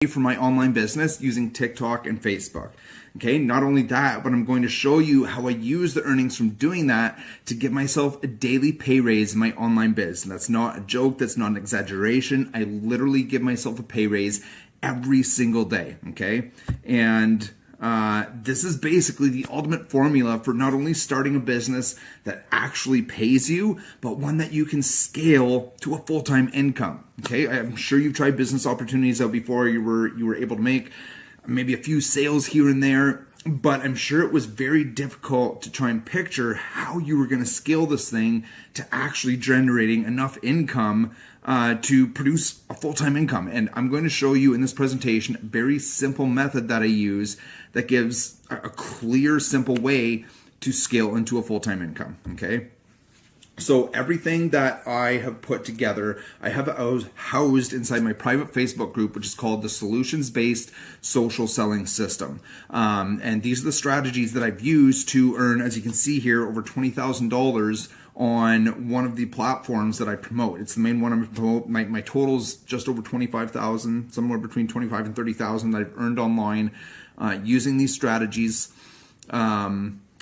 for my online business using TikTok and Facebook. Okay, not only that, but I'm going to show you how I use the earnings from doing that to give myself a daily pay raise in my online biz. And that's not a joke, that's not an exaggeration. I literally give myself a pay raise every single day, okay? And this is basically the ultimate formula for not only starting a business that actually pays you, but one that you can scale to a full-time income. Okay, I'm sure you've tried business opportunities out before. You were able to make maybe a few sales here and there, but I'm sure it was very difficult to try and picture how you were going to scale this thing to actually generating enough income to produce a full-time income. And I'm going to show you in this presentation a very simple method that I use that gives a clear, simple way to scale into a full-time income, okay? So everything that I have put together, I have housed inside my private Facebook group, which is called the Solutions-Based Social Selling System. And these are the strategies that I've used to earn, as you can see here, over $20,000 on one of the platforms that I promote. It's the main one I promote. My total's just over 25,000, somewhere between 25 and 30,000 that I've earned online using these strategies.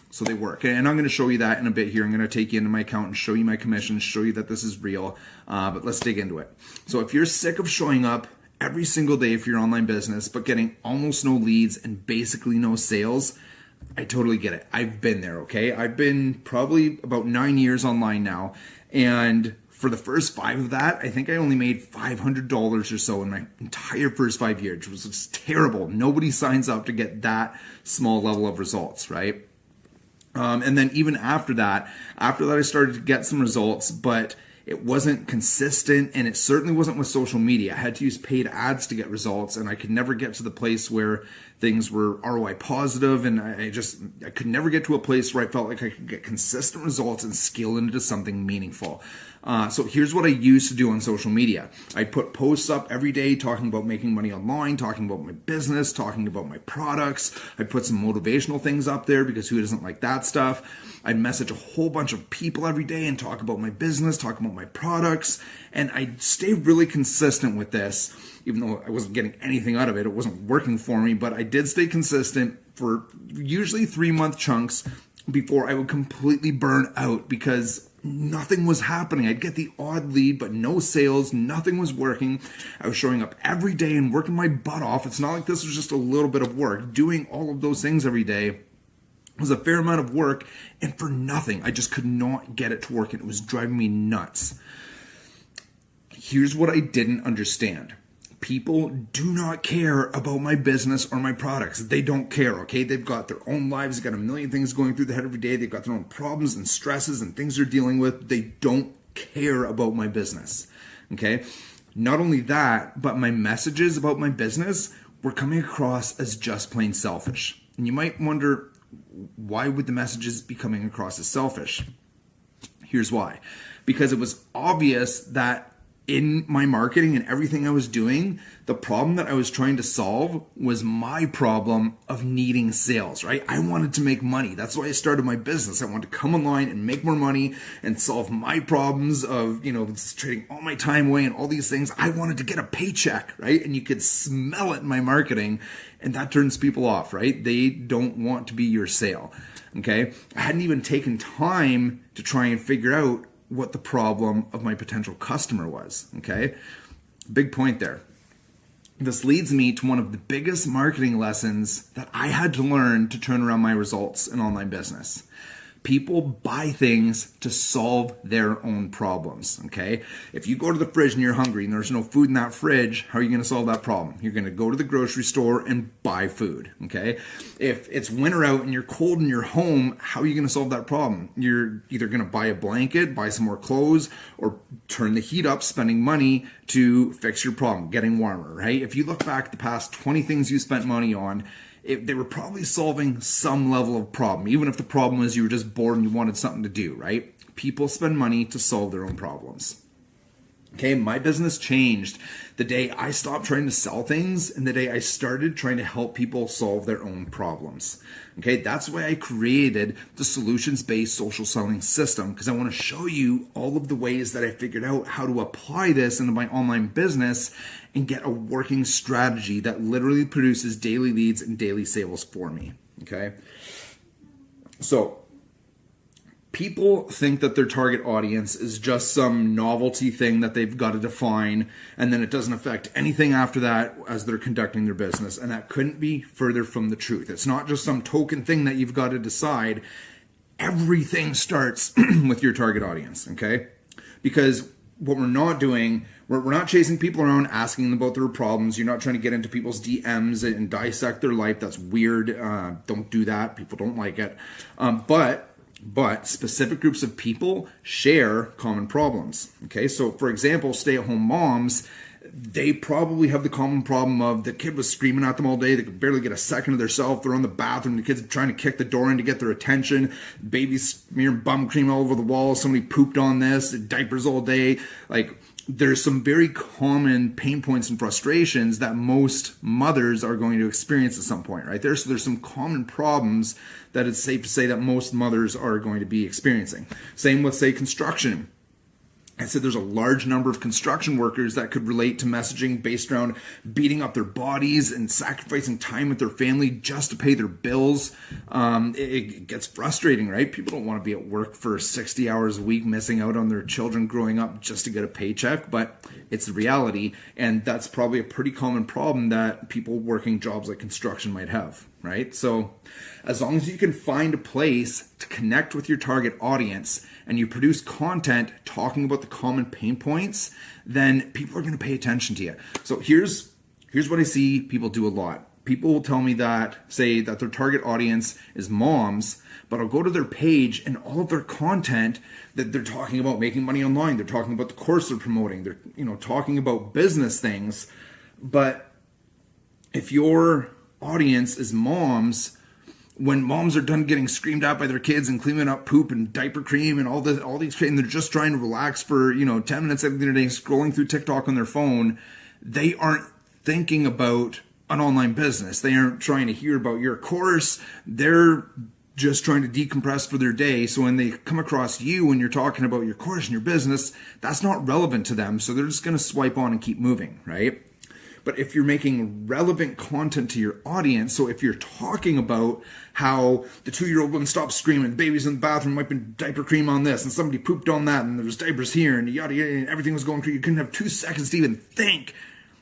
So they work. And I'm going to show you that in a bit here. I'm going to take you into my account and show you my commissions, show you that this is real. But let's dig into it. So if you're sick of showing up every single day for your online business, but getting almost no leads and basically no sales, I totally get it. I've been there, okay? I've been probably about 9 years online now. And for the first 5 of that, I think I only made $500 or so in my entire first 5 years, which was just terrible. Nobody signs up to get that small level of results, right? And then even after that, I started to get some results, but it wasn't consistent, and it certainly wasn't with social media. I had to use paid ads to get results, and I could never get to the place where things were ROI positive, and I could never get to a place where I felt like I could get consistent results and scale into something meaningful. So here's what I used to do on social media. I put posts up every day talking about making money online, talking about my business, talking about my products. I put some motivational things up there because who doesn't like that stuff? I'd message a whole bunch of people every day and talk about my business, talk about my products. And I'd stay really consistent with this, even though I wasn't getting anything out of it. It wasn't working for me, but I did stay consistent for usually 3-month chunks before I would completely burn out because nothing was happening. I'd get the odd lead, but no sales, nothing was working. I was showing up every day and working my butt off. It's not like this was just a little bit of work. Doing all of those things every day was a fair amount of work, and for nothing. I just could not get it to work, and it was driving me nuts. Here's what I didn't understand. People do not care about my business or my products. They don't care, okay? They've got their own lives. They've got a million things going through their head every day. They've got their own problems and stresses and things they're dealing with. They don't care about my business, okay? Not only that, but my messages about my business were coming across as just plain selfish. And you might wonder, why would the messages be coming across as selfish? Here's why. Because it was obvious that in my marketing and everything I was doing, the problem that I was trying to solve was my problem of needing sales, right? I wanted to make money. That's why I started my business. I wanted to come online and make more money and solve my problems of, trading all my time away and all these things. I wanted to get a paycheck, right? And you could smell it in my marketing, and that turns people off, right? They don't want to be your sale, okay? I hadn't even taken time to try and figure out what the problem of my potential customer was, okay? Big point there. This leads me to one of the biggest marketing lessons that I had to learn to turn around my results in online business. People buy things to solve their own problems, okay? If you go to the fridge and you're hungry and there's no food in that fridge, how are you going to solve that problem? You're going to go to the grocery store and buy food, okay? If it's winter out and you're cold in your home, how are you going to solve that problem? You're either going to buy a blanket, buy some more clothes, or turn the heat up, spending money to fix your problem, getting warmer, right? If you look back the past 20 things you spent money on, they were probably solving some level of problem, even if the problem was you were just bored and you wanted something to do, right? People spend money to solve their own problems. Okay, my business changed the day I stopped trying to sell things and the day I started trying to help people solve their own problems. Okay, that's why I created the solutions-based social selling system, because I want to show you all of the ways that I figured out how to apply this into my online business and get a working strategy that literally produces daily leads and daily sales for me. Okay, so people think that their target audience is just some novelty thing that they've got to define, and then it doesn't affect anything after that as they're conducting their business. And that couldn't be further from the truth. It's not just some token thing that you've got to decide. Everything starts with your target audience, okay? Because what we're not doing, we're not chasing people around asking them about their problems. You're not trying to get into people's DMs and dissect their life. That's weird. Don't do that. People don't like it. But specific groups of people share common problems. Okay, so for example, stay-at-home moms, they probably have the common problem of the kid was screaming at them all day. They could barely get a second of themselves. They're on the bathroom. The kid's trying to kick the door in to get their attention. Baby's smearing bum cream all over the wall. Somebody pooped on this. Diapers all day. Like, there's some very common pain points and frustrations that most mothers are going to experience at some point, right? So there's some common problems that it's safe to say that most mothers are going to be experiencing. Same with, say, construction. I said there's a large number of construction workers that could relate to messaging based around beating up their bodies and sacrificing time with their family just to pay their bills. It gets frustrating, right? People don't want to be at work for 60 hours a week, missing out on their children growing up just to get a paycheck, but it's the reality. And that's probably a pretty common problem that people working jobs like construction might have, right? So as long as you can find a place to connect with your target audience and you produce content talking about the common pain points, then people are going to pay attention to you. So here's what I see people do a lot. People will tell me that, say that their target audience is moms, but I'll go to their page and all of their content that they're talking about making money online. They're talking about the course they're promoting. They're, talking about business things. But if your audience is moms, when moms are done getting screamed at by their kids and cleaning up poop and diaper cream and all these, and they're just trying to relax for 10 minutes every day, scrolling through TikTok on their phone, they aren't thinking about an online business. They aren't trying to hear about your course. They're just trying to decompress for their day. So when they come across you when you're talking about your course and your business, that's not relevant to them. So they're just going to swipe on and keep moving, right? But if you're making relevant content to your audience, so if you're talking about how the 2-year-old wouldn't stop screaming, the baby's in the bathroom wiping diaper cream on this, and somebody pooped on that, and there was diapers here, and yada yada, and everything was going crazy, you couldn't have 2 seconds to even think.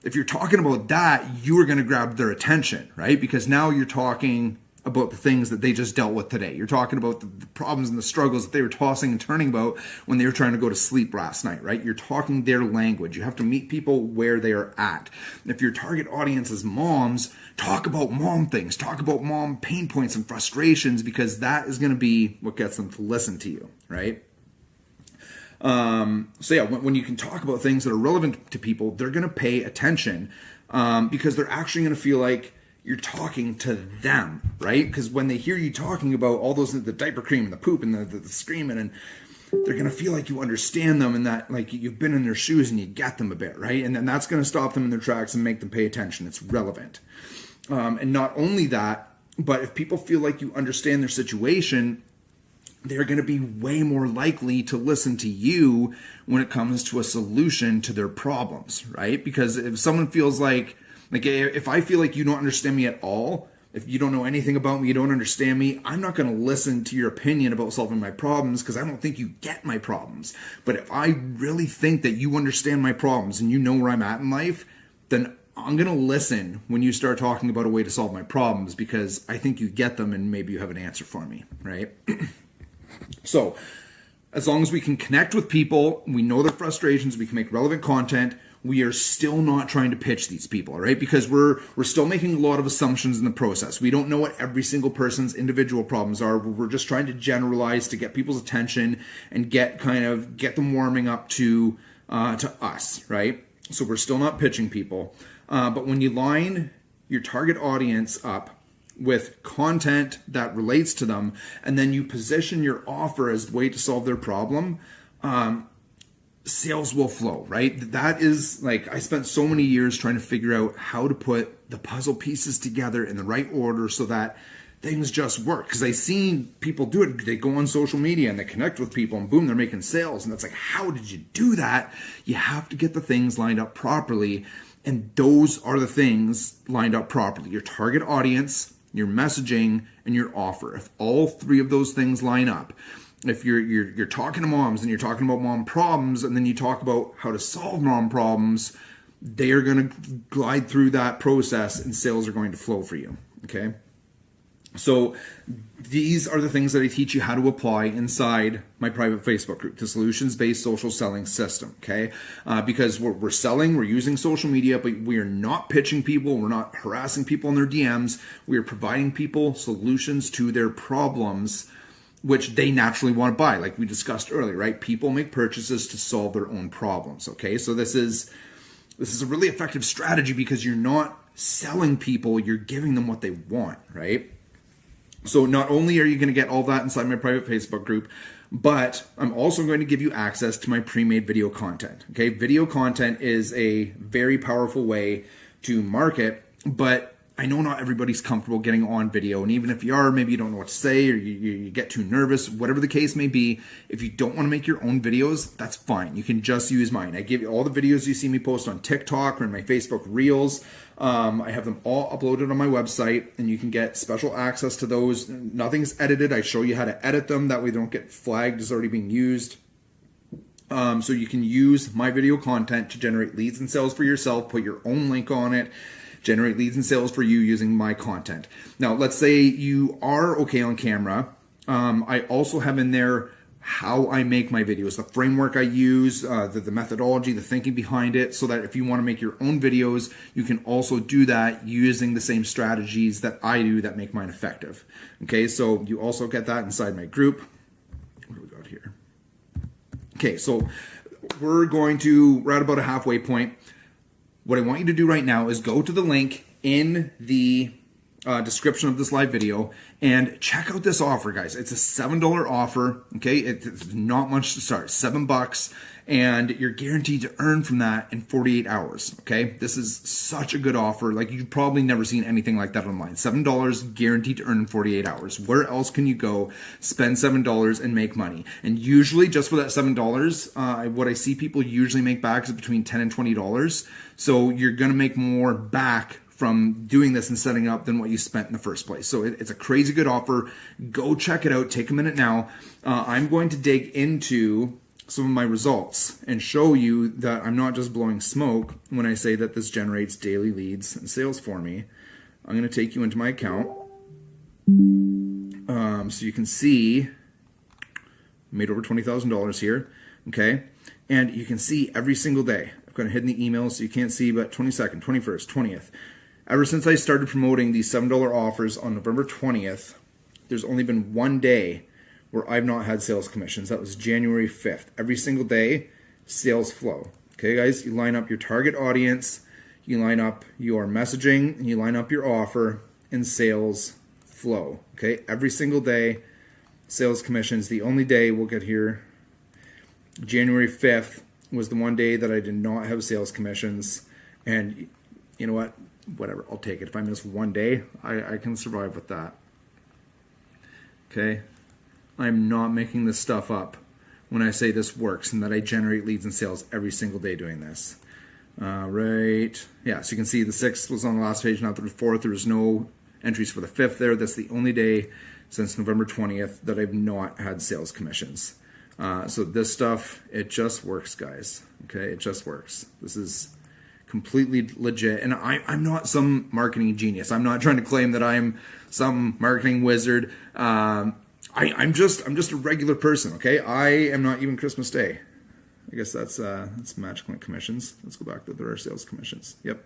If you're talking about that, you are going to grab their attention, right? Because now you're talking about the things that they just dealt with today. You're talking about the problems and the struggles that they were tossing and turning about when they were trying to go to sleep last night, right? You're talking their language. You have to meet people where they are at. If your target audience is moms, talk about mom things. Talk about mom pain points and frustrations, because that is going to be what gets them to listen to you, right? When you can talk about things that are relevant to people, they're going to pay attention because they're actually going to feel like you're talking to them, right? Because when they hear you talking about all those, the diaper cream and the poop and the screaming, and they're going to feel like you understand them and that like you've been in their shoes and you get them a bit, right? And then that's going to stop them in their tracks and make them pay attention. It's relevant. And not only that, but if people feel like you understand their situation, they're going to be way more likely to listen to you when it comes to a solution to their problems, right? Because if someone feels like if I feel like you don't understand me at all, if you don't know anything about me, you don't understand me, I'm not going to listen to your opinion about solving my problems because I don't think you get my problems. But if I really think that you understand my problems and you know where I'm at in life, then I'm going to listen when you start talking about a way to solve my problems because I think you get them and maybe you have an answer for me, right? So as long as we can connect with people, we know their frustrations, we can make relevant content, we are still not trying to pitch these people, right? Because we're still making a lot of assumptions in the process. We don't know what every single person's individual problems are. We're just trying to generalize to get people's attention and get them warming up to us, right? So we're still not pitching people. But when you line your target audience up with content that relates to them, and then you position your offer as the way to solve their problem, sales will flow, right? That is like, I spent so many years trying to figure out how to put the puzzle pieces together in the right order so that things just work. Because I seen people do it. They go on social media and they connect with people and boom, they're making sales. And that's like, how did you do that? You have to get the things lined up properly. And those are the things lined up properly. Your target audience, your messaging, and your offer. If all three of those things line up, if you're talking to moms and you're talking about mom problems, and then you talk about how to solve mom problems, they are going to glide through that process and sales are going to flow for you. Okay. So these are the things that I teach you how to apply inside my private Facebook group, the Solutions-Based Social Selling System, okay? Because we're selling, we're using social media, but we are not pitching people, we're not harassing people in their DMs, we are providing people solutions to their problems, which they naturally want to buy, like we discussed earlier, right? People make purchases to solve their own problems, okay? So this is a really effective strategy because you're not selling people, you're giving them what they want, right? So not only are you going to get all that inside my private Facebook group, but I'm also going to give you access to my pre-made video content. Okay, video content is a very powerful way to market, but I know not everybody's comfortable getting on video. And even if you are, maybe you don't know what to say or you get too nervous, whatever the case may be. If you don't want to make your own videos, that's fine. You can just use mine. I give you all the videos you see me post on TikTok or in my Facebook Reels. I have them all uploaded on my website and you can get special access to those. Nothing's edited. I show you how to edit them. That way they don't get flagged as already being used. So you can use my video content to generate leads and sales for yourself, put your own link on it, generate leads and sales for you using my content. Now, let's say you are okay on camera. I also have in there how I make my videos, the framework I use, the methodology, the thinking behind it, so that if you want to make your own videos, you can also do that using the same strategies that I do that make mine effective. Okay, so you also get that inside my group. What do we got here? Okay, so we're at about a halfway point. What I want you to do right now is go to the link in the description of this live video and check out this offer, guys. It's a $7 offer. Okay, it's not much to start. $7, and you're guaranteed to earn from that in 48 hours. Okay, this is such a good offer. Like, you've probably never seen anything like that online. $7 guaranteed to earn in 48 hours. Where else can you go spend $7 and make money? And usually, just for that $7, what I see people usually make back is between $10 and $20. So you're gonna make more back from doing this and setting up than what you spent in the first place. So it's a crazy good offer. Go check it out. Take a minute now. I'm going to dig into some of my results and show you that I'm not just blowing smoke when I say that this generates daily leads and sales for me. I'm going to take you into my account. So you can see I made over $20,000 here. Okay. And you can see every single day. I'm going to hit in the email so you can't see, but 22nd, 21st, 20th. Ever since I started promoting these $7 offers on November 20th, there's only been one day where I've not had sales commissions. That was January 5th. Every single day, sales flow. Okay, guys, you line up your target audience, you line up your messaging, and you line up your offer, and sales flow. Okay, every single day, sales commissions. The only day we'll get here, January 5th, was the one day that I did not have sales commissions. And you know what? Whatever, I'll take it. If I miss one day, I can survive with that. Okay? I'm not making this stuff up when I say this works and that I generate leads and sales every single day doing this. Right. Yeah, so you can see the 6th was on the last page, not the 4th. There was no entries for the 5th there. That's the only day since November 20th that I've not had sales commissions. So this stuff, it just works, guys. Okay, it just works. This is completely legit. And I'm not some marketing genius. I'm not trying to claim that I'm some marketing wizard. I'm just a regular person, okay? I am not even Christmas Day. I guess that's Magic Link commissions. Let's go back to there are sales commissions. Yep.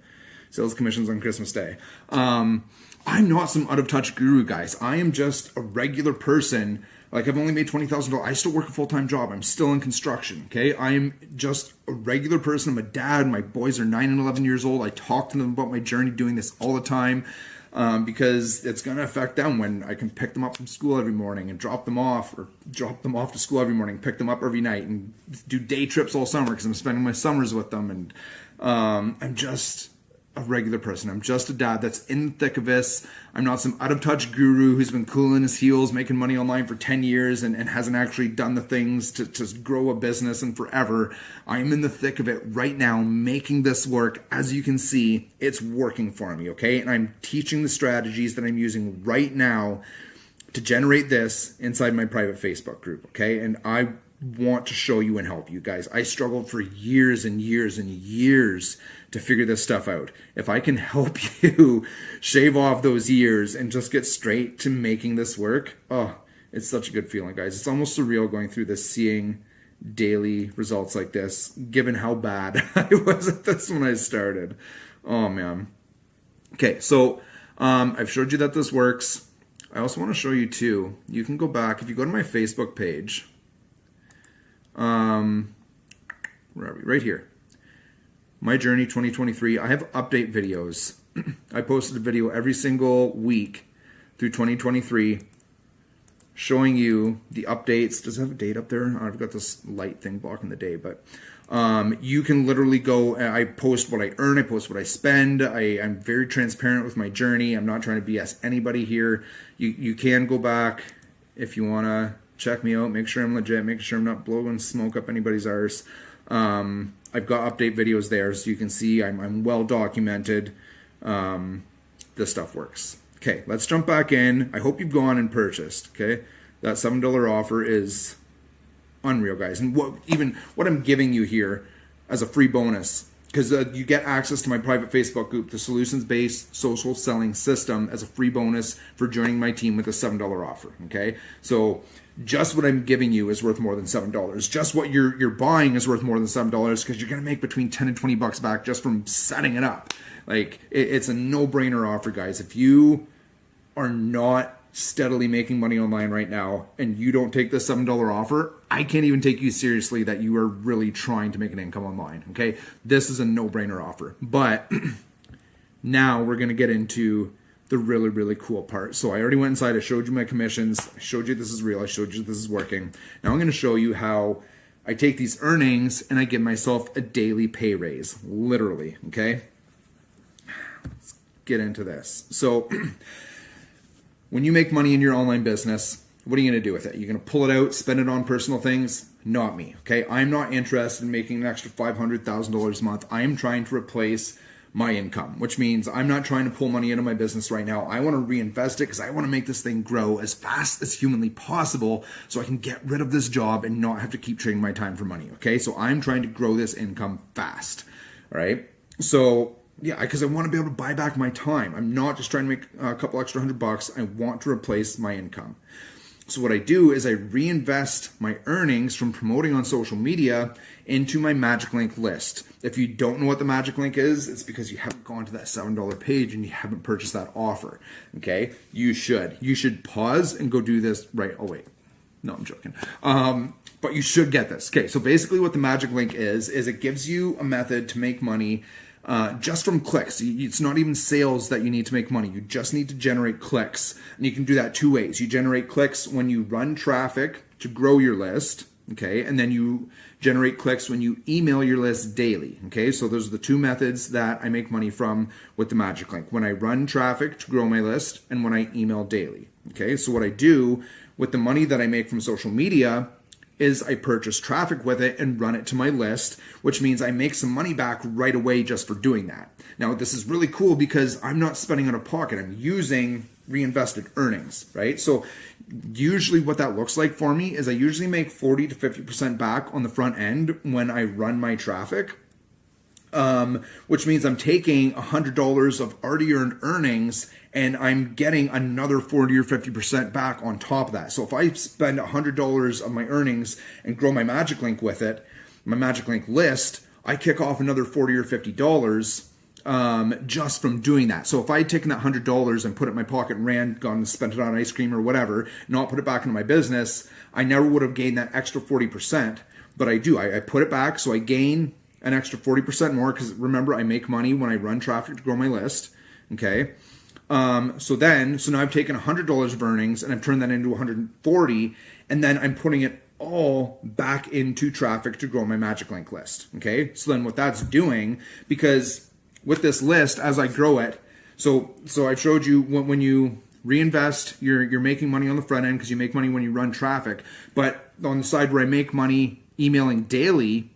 Sales commissions on Christmas Day. I'm not some out of touch guru, guys. I am just a regular person Like I've only made $20,000. I still work a full-time job. I'm still in construction. Okay. I'm just a regular person. I'm a dad. My boys are 9 and 11 years old. I talk to them about my journey doing this all the time. Because it's going to affect them when I can pick them up from school every morning and drop them off to school every morning, pick them up every night, and do day trips all summer because I'm spending my summers with them. And I'm just a regular person. I'm just a dad that's in the thick of this. I'm not some out of touch guru who's been cooling his heels, making money online for 10 years and hasn't actually done the things to grow a business and forever. I'm in the thick of it right now, making this work. As you can see, it's working for me, okay? And I'm teaching the strategies that I'm using right now to generate this inside my private Facebook group, okay? And I want to show you and help you guys. I struggled for years and years and years to figure this stuff out. If I can help you shave off those years and just get straight to making this work, oh, it's such a good feeling, guys. It's almost surreal going through this, seeing daily results like this, given how bad I was at this when I started. Oh, man. Okay, so I've showed you that this works. I also want to show you, too, you can go back. If you go to my Facebook page, where are we? Right here. My Journey 2023. I have update videos. I posted a video every single week through 2023 showing you the updates. Does it have a date up there? I've got this light thing blocking the day, but you can literally go. I post what I earn. I post what I spend. I'm very transparent with my journey. I'm not trying to BS anybody here. You can go back if you want to check me out, make sure I'm legit, make sure I'm not blowing smoke up anybody's arse. I've got update videos there, so you can see I'm well documented. This stuff works. Okay, let's jump back in. I hope you've gone and purchased. Okay, that $7 offer is unreal, guys. And what I'm giving you here as a free bonus, because you get access to my private Facebook group, the Solutions-Based Social Selling System, as a free bonus for joining my team with a $7 offer. Okay, so just what I'm giving you is worth more than $7. Just what you're buying is worth more than $7 because you're going to make between 10 and 20 bucks back just from setting it up. Like it's a no-brainer offer, guys. If you are not steadily making money online right now and you don't take this $7 offer, I can't even take you seriously that you are really trying to make an income online. Okay, this is a no-brainer offer. But now we're going to get into the really, really cool part. So I already went inside, I showed you my commissions, I showed you this is real, I showed you this is working. Now I'm going to show you how I take these earnings and I give myself a daily pay raise, literally, okay? Let's get into this. So when you make money in your online business, what are you going to do with it? You're going to pull it out, spend it on personal things? Not me, okay? I'm not interested in making an extra $500,000 a month. I am trying to replace my income, which means I'm not trying to pull money into my business right now. I want to reinvest it because I want to make this thing grow as fast as humanly possible so I can get rid of this job and not have to keep trading my time for money. Okay, so I'm trying to grow this income fast. All right, so yeah, because I want to be able to buy back my time. I'm not just trying to make a couple extra $100. I want to replace my income. So what I do is I reinvest my earnings from promoting on social media into my Magic Link list. If you don't know what the Magic Link is, it's because you haven't gone to that $7 page and you haven't purchased that offer. Okay, you should. You should pause and go do this right. Oh wait, no, I'm joking. But you should get this. Okay, so basically what the Magic Link is it gives you a method to make money just from clicks. It's not even sales that you need to make money. You just need to generate clicks. And you can do that two ways. You generate clicks when you run traffic to grow your list, okay? And then you generate clicks when you email your list daily, okay? So those are the two methods that I make money from with the Magic Link. When I run traffic to grow my list and when I email daily, okay? So what I do with the money that I make from social media is I purchase traffic with it and run it to my list, which means I make some money back right away just for doing that. Now, this is really cool because I'm not spending out of pocket. I'm using reinvested earnings, right? So usually what that looks like for me is I usually make 40 to 50% back on the front end when I run my traffic. Which means I'm taking $100 of already earned earnings and I'm getting another 40 or 50% back on top of that. So if I spend $100 of my earnings and grow my Magic Link with it, my Magic Link list, I kick off another $40 or $50 just from doing that. So if I had taken that $100 and put it in my pocket and gone and spent it on ice cream or whatever, not put it back into my business, I never would have gained that extra 40%. But I do. I put it back, so I gain an extra 40% more because remember, I make money when I run traffic to grow my list. Okay. So now I've taken $100 of earnings and I've turned that into 140, and then I'm putting it all back into traffic to grow my Magic Link list. Okay. So then what that's doing, because with this list, as I grow it, so I showed you when you reinvest, you're making money on the front end because you make money when you run traffic. But on the side where I make money emailing daily,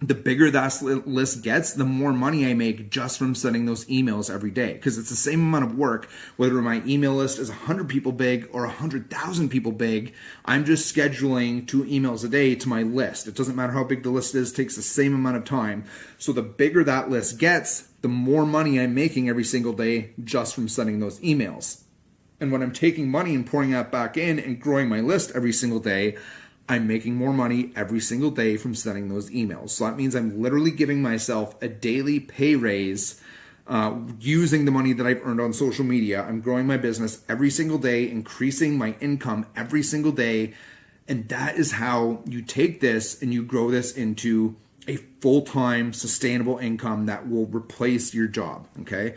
the bigger that list gets, the more money I make just from sending those emails every day. Because it's the same amount of work, whether my email list is 100 people big or 100,000 people big, I'm just scheduling 2 emails a day to my list. It doesn't matter how big the list is, it takes the same amount of time. So the bigger that list gets, the more money I'm making every single day just from sending those emails. And when I'm taking money and pouring that back in and growing my list every single day, I'm making more money every single day from sending those emails. So that means I'm literally giving myself a daily pay raise using the money that I've earned on social media. I'm growing my business every single day, increasing my income every single day. And that is how you take this and you grow this into a full-time sustainable income that will replace your job. Okay.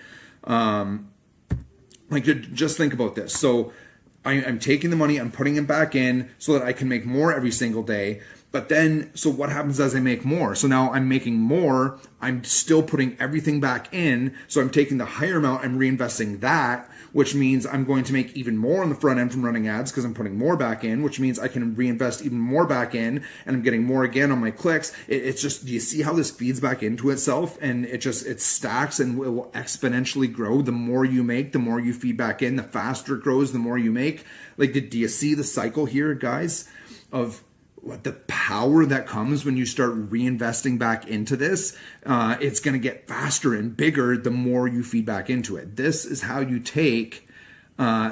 Just think about this. So I'm taking the money, I'm putting it back in so that I can make more every single day. But then, so what happens as I make more? So now I'm making more, I'm still putting everything back in. So I'm taking the higher amount, I'm reinvesting that, which means I'm going to make even more on the front end from running ads because I'm putting more back in, which means I can reinvest even more back in, and I'm getting more again on my clicks. It's just, do you see how this feeds back into itself? And it stacks and it will exponentially grow. The more you make, the more you feed back in, the faster it grows, the more you make. Like, do you see the cycle here, guys, of what the power that comes when you start reinvesting back into this? It's going to get faster and bigger the more you feed back into it. This is how you take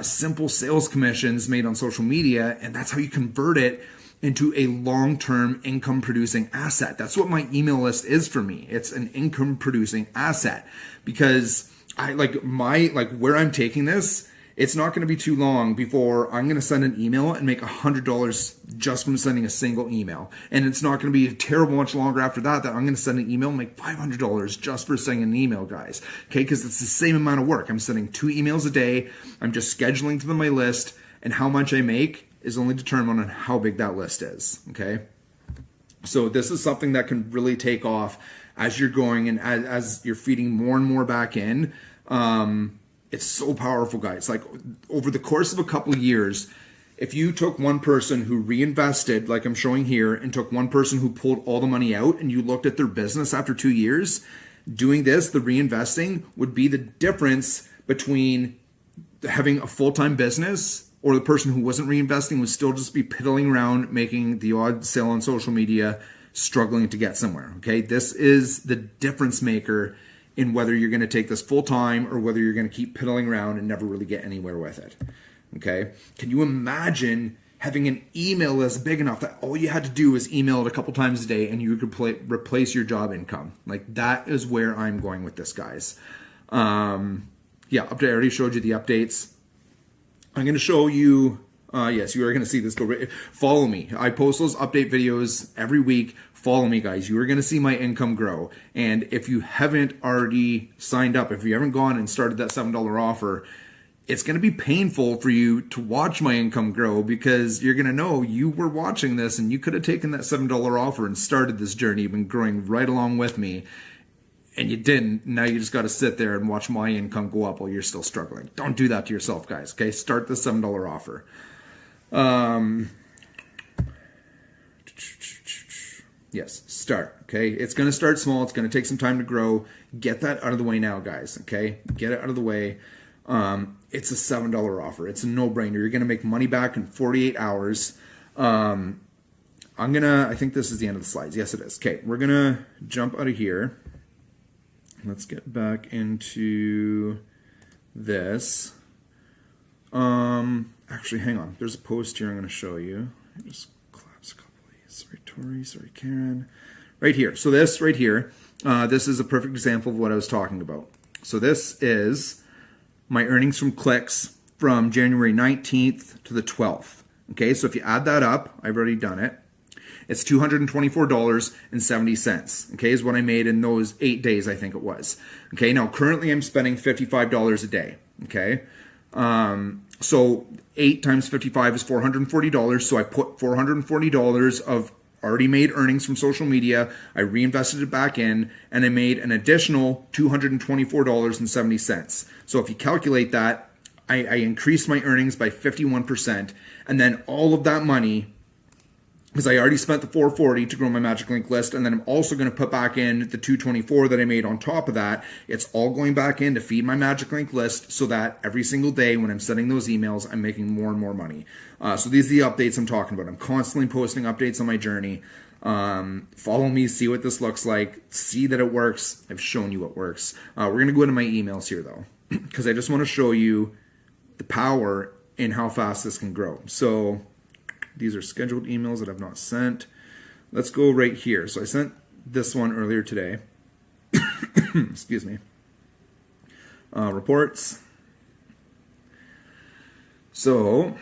simple sales commissions made on social media, and that's how you convert it into a long-term income producing asset. That's what my email list is for me. It's an income producing asset, because where I'm taking this, it's not going to be too long before I'm going to send an email and make $100 just from sending a single email. And it's not going to be terrible much longer after that I'm going to send an email and make $500 just for sending an email, guys. Okay, because it's the same amount of work. I'm sending 2 emails a day. I'm just scheduling to them my list, and how much I make is only determined on how big that list is. Okay, so this is something that can really take off as you're going and as you're feeding more and more back in. It's so powerful, guys. Like, over the course of a couple of years, if you took one person who reinvested, like I'm showing here, and took one person who pulled all the money out, and you looked at their business after 2 years, doing this, the reinvesting, would be the difference between having a full-time business, or the person who wasn't reinvesting would still just be piddling around, making the odd sale on social media, struggling to get somewhere. Okay, this is the difference maker in whether you're going to take this full time or whether you're going to keep piddling around and never really get anywhere with it. Okay, can you imagine having an email list big enough that all you had to do was email it a couple times a day and you could replace your job income? Like, that is where I'm going with this, guys. Update. I already showed you the updates. I'm going to show you. Yes, you are going to see this. Follow me. I post those update videos every week. Follow me, guys. You are going to see my income grow. And if you haven't already signed up, if you haven't gone and started that $7 offer, it's going to be painful for you to watch my income grow, because you're going to know you were watching this and you could have taken that $7 offer and started this journey, been growing right along with me, and you didn't. Now you just got to sit there and watch my income go up while you're still struggling. Don't do that to yourself, guys. Okay, start the $7 offer. Yes, start. Okay, it's going to start small. It's going to take some time to grow. Get that out of the way now, guys. Okay, get it out of the way. It's a $7 offer. It's a no-brainer. You're going to make money back in 48 hours. I think this is the end of the slides. Yes, it is. Okay, we're going to jump out of here. Let's get back into this. Actually, hang on. There's a post here I'm going to show you. Just collapse a couple of these. Sorry, Tori. Sorry, Karen. Right here. So this right here this is a perfect example of what I was talking about. So this is my earnings from clicks from January 19th to the 12th. Okay, so if you add that up, I've already done it. It's $224.70, okay, is what I made in those 8 days, I think it was. Okay, now currently I'm spending $55 a day, okay? So 8 times 55 is $440, so I put $440 of already made earnings from social media, I reinvested it back in, and I made an additional $224.70. So if you calculate that, I increased my earnings by 51%, and then all of that money, because I already spent the $440 to grow my Magic Link list, and then I'm also going to put back in the $224 that I made on top of that. It's all going back in to feed my Magic Link list so that every single day when I'm sending those emails, I'm making more and more money. So these are the updates I'm talking about. I'm constantly posting updates on my journey. Follow me, see what this looks like, see that it works. I've shown you what works. We're going to go into my emails here though, because I just want to show you the power in how fast this can grow. So these are scheduled emails that I've not sent. Let's go right here. So I sent this one earlier today. Excuse me. Reports. So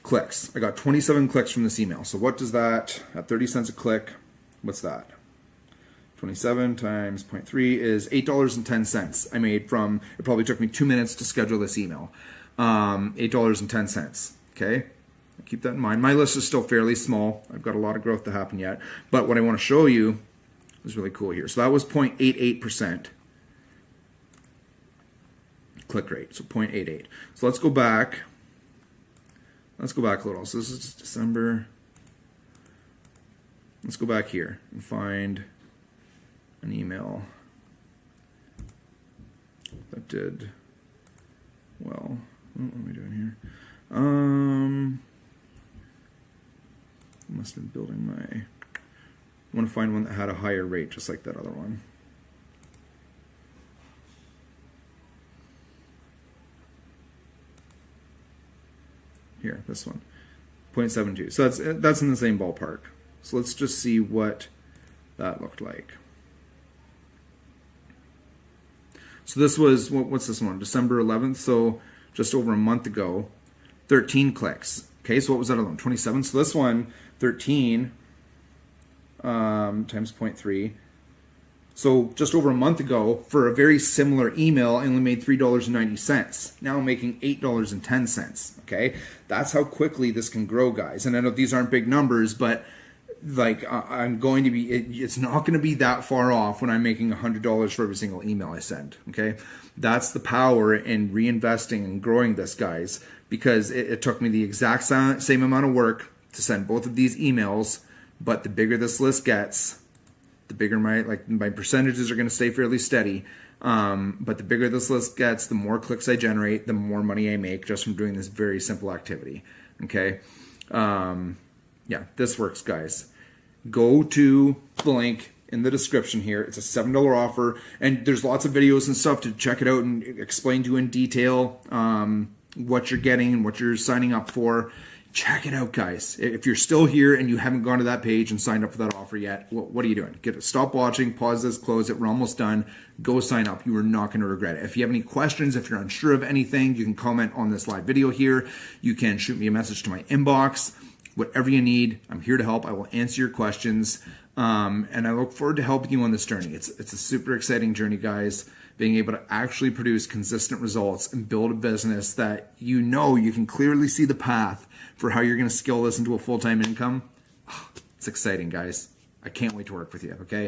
clicks. I got 27 clicks from this email. So what does that, at 30 cents a click, what's that? 27 times 0.3 is $8.10 I made from, it probably took me 2 minutes to schedule this email. $8.10, okay? Keep that in mind. My list is still fairly small. I've got a lot of growth to happen yet. But what I want to show you is really cool here. So that was 0.88% click rate. So 0.88. So let's go back. Let's go back a little. So this is December. Let's go back here and find an email that did well. What am I doing here? Must have been building my, I want to find one that had a higher rate just like that other one. Here, this one, 0.72. So that's in the same ballpark. So let's just see what that looked like. So this was, what's this one? December 11th, so just over a month ago, 13 clicks. Okay, so what was that alone? 27. So this one, 13 times 0.3. So just over a month ago, for a very similar email, I only made $3.90. Now I'm making $8.10. Okay, that's how quickly this can grow, guys. And I know these aren't big numbers, but like I'm going to be, it's not going to be that far off when I'm making $100 for every single email I send. Okay, that's the power in reinvesting and growing this, guys, because it took me the exact same amount of work to send both of these emails, but the bigger this list gets, the bigger my percentages are going to stay fairly steady. But the bigger this list gets, the more clicks I generate, the more money I make just from doing this very simple activity. Okay, yeah, this works, guys. Go to the link in the description here. It's a $7 offer, and there's lots of videos and stuff to check it out and explain to you in detail what you're getting and what you're signing up for. Check it out, guys. If you're still here and you haven't gone to that page and signed up for that offer yet, what are you doing? Stop watching, pause this, close it. We're almost done. Go sign up. You are not going to regret it. If you have any questions, if you're unsure of anything, you can comment on this live video here. You can shoot me a message to my inbox. Whatever you need, I'm here to help. I will answer your questions. And I look forward to helping you on this journey. It's a super exciting journey, guys. Being able to actually produce consistent results and build a business that you know you can clearly see the path for how you're going to scale this into a full-time income. It's exciting, guys. I can't wait to work with you, okay?